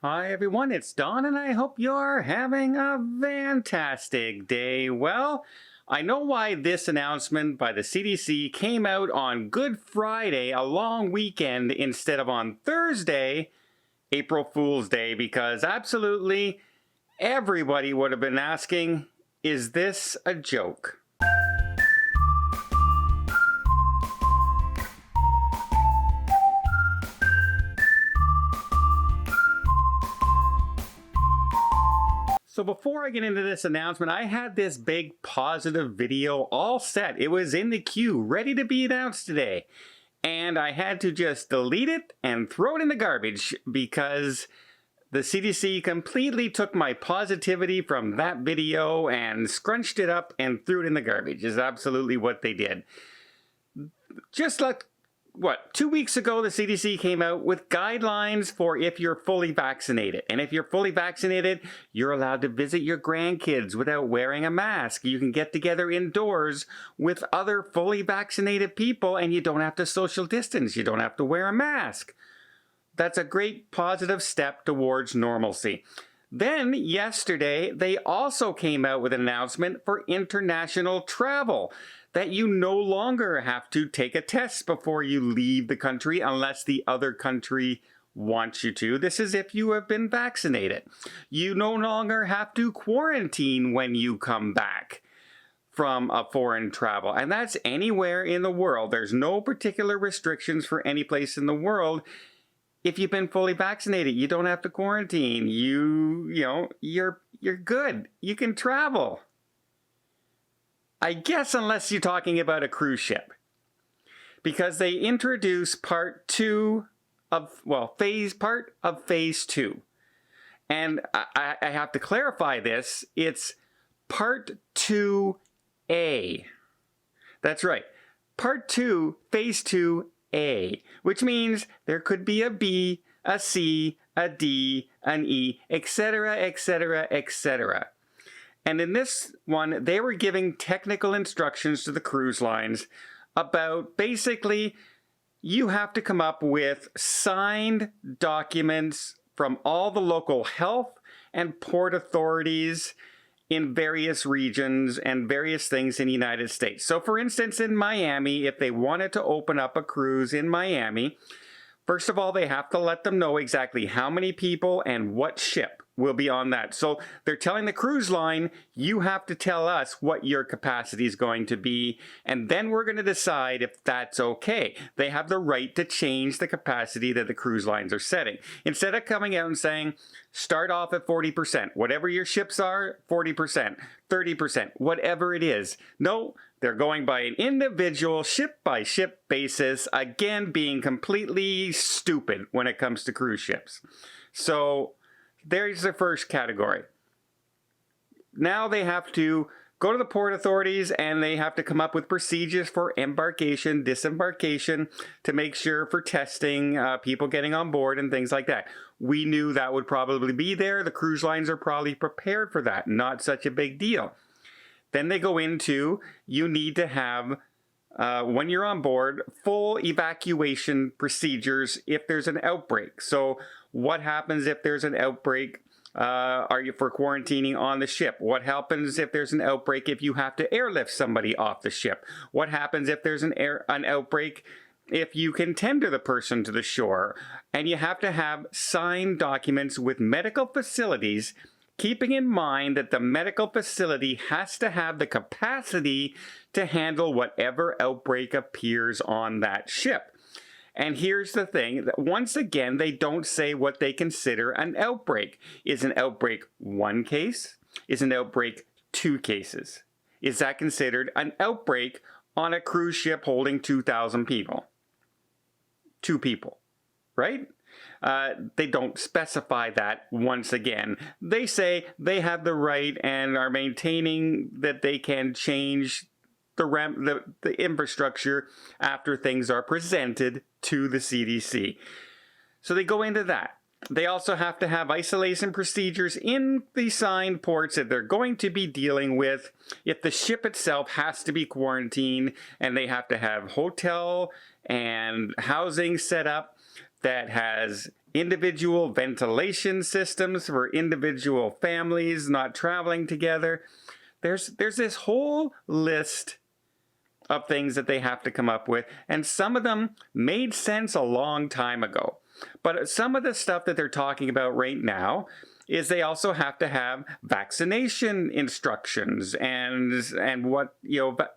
Hi everyone, it's Don and I hope you're having a fantastic day. Well, I know why this announcement by the CDC came out on Good Friday, a long weekend, instead of on Thursday, April Fool's Day, because absolutely everybody would have been asking, is this a joke? So before I get into this announcement, I had this big positive video all set. It was in the queue, ready to be announced today. And I had to just delete it and throw it in the garbage because the CDC completely took my positivity from that video and scrunched it up and threw it in the garbage, is absolutely what they did. Just like, 2 weeks ago, the CDC came out with guidelines for if you're fully vaccinated. And if you're fully vaccinated, you're allowed to visit your grandkids without wearing a mask. You can get together indoors with other fully vaccinated people and you don't have to social distance. You don't have to wear a mask. That's a great positive step towards normalcy. Then yesterday, they also came out with an announcement for international travel, that you no longer have to take a test before you leave the country unless the other country wants you to. This is if you have been vaccinated. You no longer have to quarantine when you come back from a foreign travel. And that's anywhere in the world. There's no particular restrictions for any place in the world. If you've been fully vaccinated, you don't have to quarantine. You're good. You can travel. I guess unless you're talking about a cruise ship. Because they introduce part of phase 2. And I have to clarify this. It's part 2A. That's right. Part 2, phase 2A, which means there could be a B, a C, a D, an E, etc., etc., etc. And in this one, they were giving technical instructions to the cruise lines about basically you have to come up with signed documents from all the local health and port authorities in various regions and various things in the United States. So for instance, in Miami, if they wanted to open up a cruise in Miami, first of all, they have to let them know exactly how many people and what ship will be on that. So they're telling the cruise line, you have to tell us what your capacity is going to be, and then we're going to decide if that's okay. They have the right to change the capacity that the cruise lines are setting. Instead of coming out and saying, start off at 40%, whatever your ships are, 40%, 30%, whatever it is. No, they're going by an individual ship-by-ship basis, again being completely stupid when it comes to cruise ships. So there's the first category. Now they have to go to the port authorities and they have to come up with procedures for embarkation, disembarkation, to make sure for testing, people getting on board and things like that. We knew that would probably be there. The cruise lines are probably prepared for that. Not such a big deal. Then they go into, you need to have, when you're on board, full evacuation procedures if there's an outbreak. So what happens if there's an outbreak? Are you for quarantining on the ship? What happens if there's an outbreak if you have to airlift somebody off the ship? What happens if there's an outbreak if you can tender the person to the shore? And you have to have signed documents with medical facilities, keeping in mind that the medical facility has to have the capacity to handle whatever outbreak appears on that ship. And here's the thing, that once again, they don't say what they consider an outbreak. Is an outbreak 1 case? Is an outbreak 2 cases? Is that considered an outbreak on a cruise ship holding 2,000 people? 2 people, right? They don't specify that once again. They say they have the right and are maintaining that they can change the infrastructure after things are presented to the CDC. So they go into that. They also have to have isolation procedures in the signed ports that they're going to be dealing with. If the ship itself has to be quarantined and they have to have hotel and housing set up, that has individual ventilation systems for individual families not traveling together. There's this whole list of things that they have to come up with, and some of them made sense a long time ago. But some of the stuff that they're talking about right now is they also have to have vaccination instructions and what,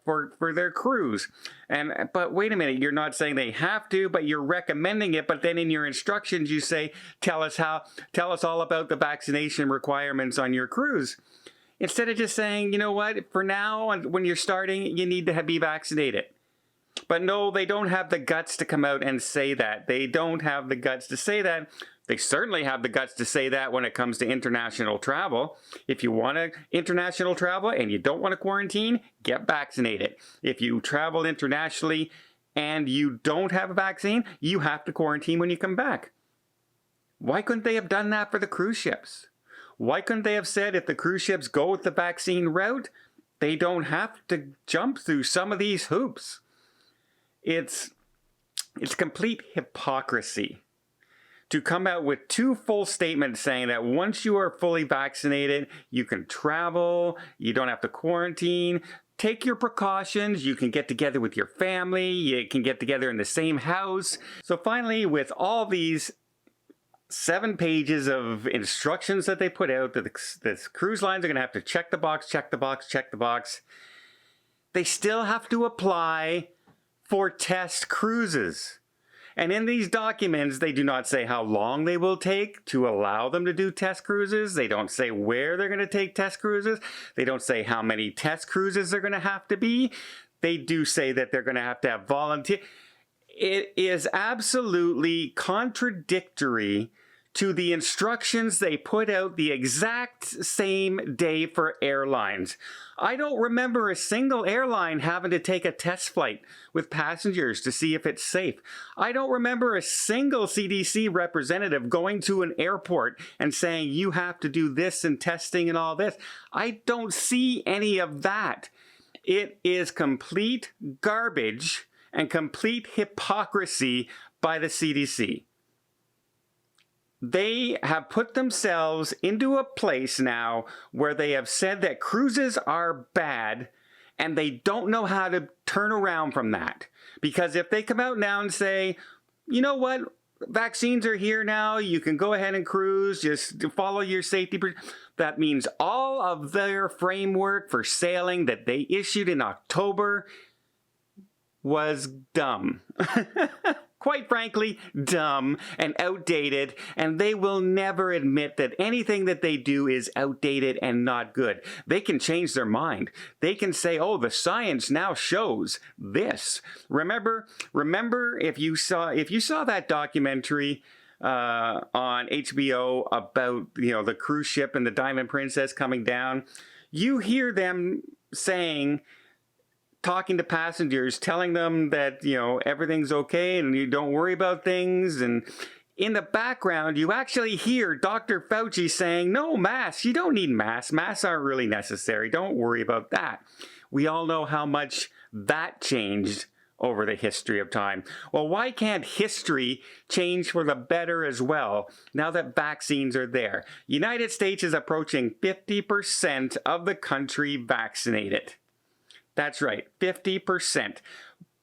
for their crews. But wait a minute, you're not saying they have to, but you're recommending it. But then in your instructions you say, tell us all about the vaccination requirements on your crews. Instead of just saying, you know what, for now, when you're starting, you need to be vaccinated. But no, they don't have the guts to come out and say that. They don't have the guts to say that. They certainly have the guts to say that when it comes to international travel. If you want to international travel and you don't want to quarantine, get vaccinated. If you travel internationally and you don't have a vaccine, you have to quarantine when you come back. Why couldn't they have done that for the cruise ships? Why couldn't they have said if the cruise ships go with the vaccine route, they don't have to jump through some of these hoops? It's complete hypocrisy to come out with two full statements saying that once you are fully vaccinated, you can travel, you don't have to quarantine, take your precautions, you can get together with your family, you can get together in the same house. So finally, with all these 7 pages of instructions that they put out that the cruise lines are going to have to check the box, check the box, check the box, they still have to apply for test cruises. And in these documents, they do not say how long they will take to allow them to do test cruises. They don't say where they're going to take test cruises. They don't say how many test cruises they're going to have to be. They do say that they're going to have volunteers. It is absolutely contradictory to the instructions they put out the exact same day for airlines. I don't remember a single airline having to take a test flight with passengers to see if it's safe. I don't remember a single CDC representative going to an airport and saying you have to do this and testing and all this. I don't see any of that. It is complete garbage and complete hypocrisy by the CDC. They have put themselves into a place now where they have said that cruises are bad and they don't know how to turn around from that. Because if they come out now and say, you know what, vaccines are here now, you can go ahead and cruise, just follow your safety. That means all of their framework for sailing that they issued in October was dumb. Quite frankly, dumb and outdated, and they will never admit that anything that they do is outdated and not good. They can change their mind. They can say, oh, the science now shows this. Remember if you saw that documentary on HBO about, the cruise ship and the Diamond Princess coming down, you hear them talking to passengers, telling them that, everything's okay and you don't worry about things. And in the background, you actually hear Dr. Fauci saying, no, masks, you don't need masks. Masks aren't really necessary. Don't worry about that. We all know how much that changed over the history of time. Well, why can't history change for the better as well now that vaccines are there? United States is approaching 50% of the country vaccinated. That's right, 50%.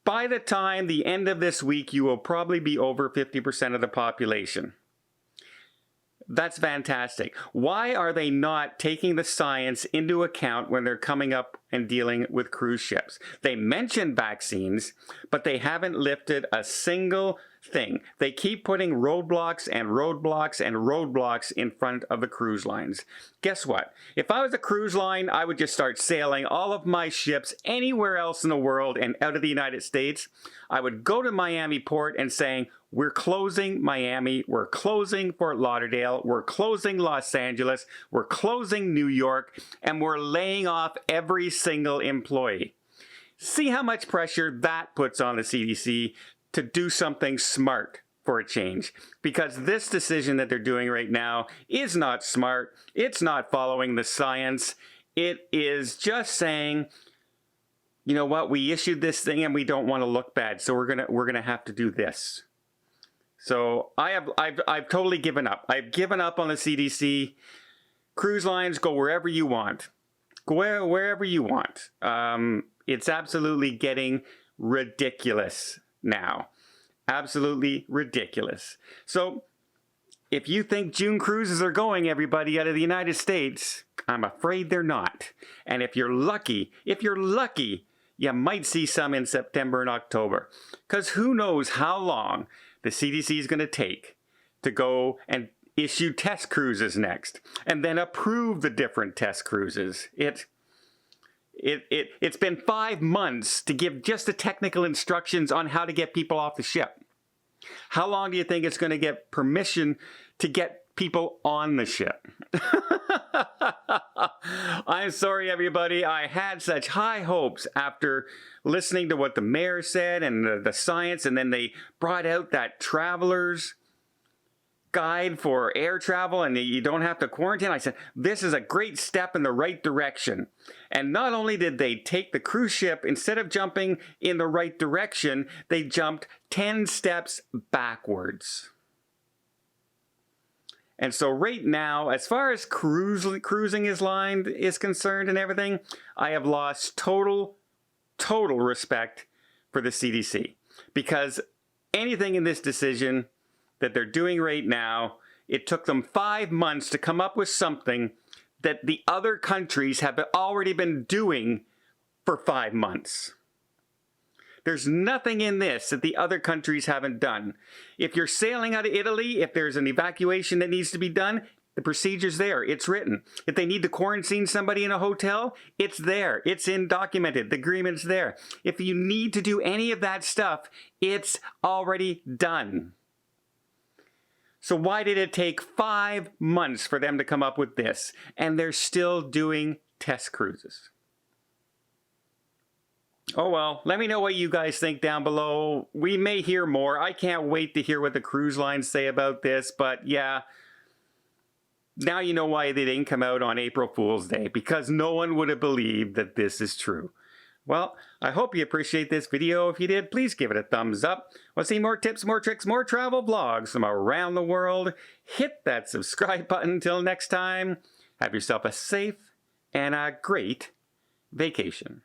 By the time the end of this week, you will probably be over 50% of the population. That's fantastic. Why are they not taking the science into account when they're coming up and dealing with cruise ships? They mention vaccines, but they haven't lifted a single thing. They keep putting roadblocks and roadblocks and roadblocks in front of the cruise lines. Guess what? If I was a cruise line, I would just start sailing all of my ships anywhere else in the world and out of the United States. I would go to Miami Port and saying, we're closing Miami, we're closing Fort Lauderdale, we're closing Los Angeles, we're closing New York, and we're laying off every single employee. See how much pressure that puts on the CDC to do something smart for a change. Because this decision that they're doing right now is not smart. It's not following the science. It is just saying, you know what, we issued this thing and we don't want to look bad, so we're gonna have to do this. So I've totally given up. I've given up on the CDC. Cruise lines, go wherever you want. Go wherever you want. It's absolutely getting ridiculous now. Absolutely ridiculous. So if you think June cruises are going, everybody, out of the United States, I'm afraid they're not. And if you're lucky, you might see some in September and October. Because who knows how long the CDC is going to take to go and issue test cruises next, and then approve the different test cruises. It's been 5 months to give just the technical instructions on how to get people off the ship. How long do you think it's going to get permission to get people on the ship? I'm sorry, everybody. I had such high hopes after listening to what the mayor said and the science, and then they brought out that traveler's guide for air travel and you don't have to quarantine. I said, this is a great step in the right direction. And not only did they take the cruise ship, instead of jumping in the right direction, they jumped 10 steps backwards. And so right now, as far as cruising is concerned and everything, I have lost total respect for the CDC. Because anything in this decision that they're doing right now, it took them 5 months to come up with something that the other countries have already been doing for 5 months. There's nothing in this that the other countries haven't done. If you're sailing out of Italy, if there's an evacuation that needs to be done, the procedure's there. It's written. If they need to quarantine somebody in a hotel, it's there. It's documented. The agreement's there. If you need to do any of that stuff, it's already done. So why did it take 5 months for them to come up with this? And they're still doing test cruises. Oh well, let me know what you guys think down below. We may hear more. I can't wait to hear what the cruise lines say about this, but yeah. Now you know why they didn't come out on April Fool's Day, because no one would have believed that this is true. Well, I hope you appreciate this video. If you did, please give it a thumbs up. Want to see more tips, more tricks, more travel vlogs from around the world? Hit that subscribe button. Until next time, have yourself a safe and a great vacation.